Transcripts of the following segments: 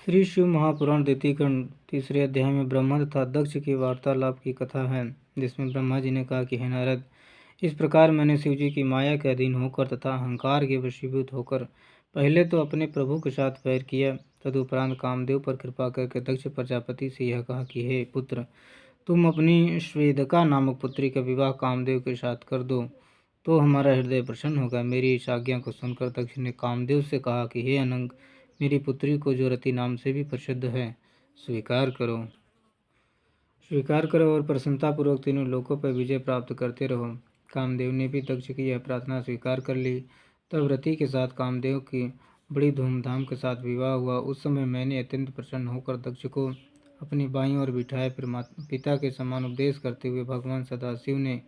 श्री शिव महापुराण द्वितीय खंड तीसरे अध्याय में ब्रह्मा तथा दक्ष की वार्तालाप की कथा है, जिसमें ब्रह्मा जी ने कहा कि हे नारद, इस प्रकार मैंने शिव जी की माया के अधीन होकर तथा अहंकार के वशीभूत होकर पहले तो अपने प्रभु के साथ वैर किया, तदुपरांत कामदेव पर कृपा करके दक्ष प्रजापति से यह कहा कि हे पुत्र, तुम अपनी श्वेदका नामक पुत्री का विवाह कामदेव के साथ कर दो तो हमारा हृदय प्रसन्न होगा। मेरी इस आज्ञा को सुनकर दक्ष ने कामदेव से कहा कि हे अनंग, मेरी पुत्री को जो रति नाम से भी प्रसिद्ध है स्वीकार करो और प्रसन्नतापूर्वक तीनों लोकों पर विजय प्राप्त करते रहो। कामदेव ने भी दक्ष की यह प्रार्थना स्वीकार कर ली। तब रति के साथ कामदेव की बड़ी धूमधाम के साथ विवाह हुआ। उस समय मैंने अत्यंत प्रसन्न होकर दक्ष को अपनी बाईं ओर बिठाए। फिर पिता के समान उपदेश करते हुए भगवान सदाशिव ने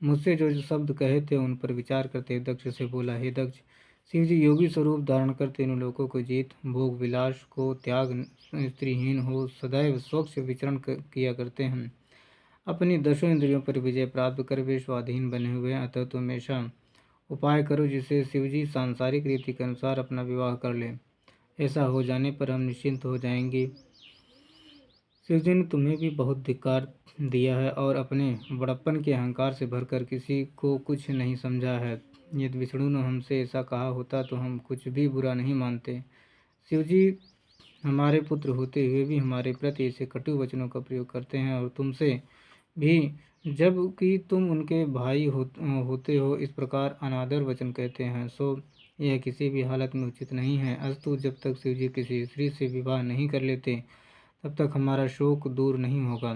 मुझसे जो शब्द कहे थे उन पर विचार करते दक्ष से बोला, हे दक्ष, शिव जी योगी स्वरूप धारण कर तीनों लोकों को जीत, भोग विलास को त्याग, स्त्रीहीन हो सदैव स्वच्छ विचरण किया करते हैं। अपनी दसों इंद्रियों पर विजय प्राप्त कर वे स्वाधीन बने हुए हैं। अतः तुम ऐसा उपाय करो जिससे शिव जी सांसारिक रीति के अनुसार अपना विवाह कर ले। ऐसा हो जाने पर हम निश्चिंत हो जाएंगे। शिव जी ने तुम्हें भी बहुत धिक्कार दिया है और अपने बड़प्पन के अहंकार से भरकर किसी को कुछ नहीं समझा है। यदि विष्णु ने हमसे ऐसा कहा होता तो हम कुछ भी बुरा नहीं मानते। शिव जी हमारे पुत्र होते हुए भी हमारे प्रति ऐसे कटु वचनों का प्रयोग करते हैं और तुमसे भी जबकि तुम उनके भाई होते हो इस प्रकार अनादर वचन कहते हैं, सो यह किसी भी हालत में उचित नहीं है। अस्तु, जब तक शिव जी किसी स्त्री से विवाह नहीं कर लेते तब तक हमारा शोक दूर नहीं होगा।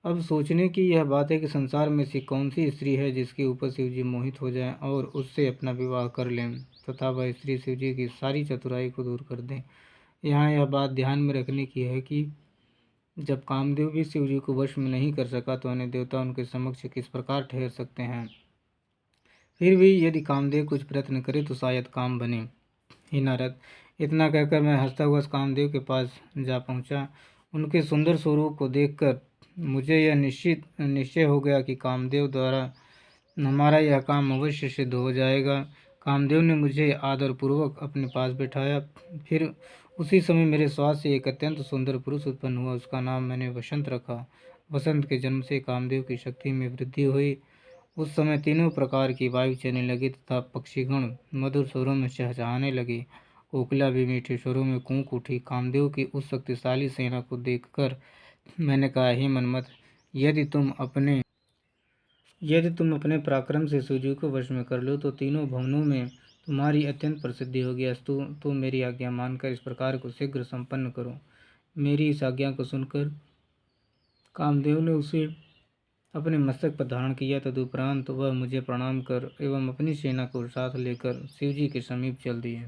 अब सोचने की यह बात है कि संसार में ऐसी कौन सी स्त्री है जिसके ऊपर शिव जी मोहित हो जाएं और उससे अपना विवाह कर लें तथा वह स्त्री शिव जी की सारी चतुराई को दूर कर दें। यहाँ यह बात ध्यान में रखने की है कि जब कामदेव भी शिव जी को वश में नहीं कर सका तो अन्य देवता उनके समक्ष किस प्रकार ठहर सकते हैं। फिर भी यदि कामदेव कुछ प्रयत्न करे तो शायद काम बने। हे नारद, इतना कहकर मैं हंसता हुआ कामदेव के पास जा पहुंचा। उनके सुंदर स्वरूप को देखकर मुझे यह निश्चय हो गया कि कामदेव द्वारा हमारा यह काम अवश्य सिद्ध हो जाएगा। कामदेव ने मुझे आदरपूर्वक अपने पास बैठाया। फिर उसी समय मेरे श्वास से एक अत्यंत सुंदर पुरुष उत्पन्न हुआ। उसका नाम मैंने वसंत रखा। वसंत के जन्म से कामदेव की शक्ति में वृद्धि हुई। उस समय तीनों प्रकार की वायु चलने लगी तथा पक्षीगण मधुर स्वरों में चहचहाने लगे। कोकिला भी मीठे स्वरों में कूक उठी। कामदेव की उस शक्तिशाली सेना को देखकर मैंने कहा, हे मनमथ, यदि तुम अपने पराक्रम से शिव जी को वश में कर लो तो तीनों भवनों में तुम्हारी अत्यंत प्रसिद्धि होगी। अस्तु, तो मेरी आज्ञा मानकर इस प्रकार को शीघ्र संपन्न करो। मेरी इस आज्ञा को सुनकर कामदेव ने उसे अपने मस्तक पर धारण किया। तदुपरांत वह मुझे प्रणाम कर एवं अपनी सेना को साथ लेकर शिव जी के समीप चल दिए।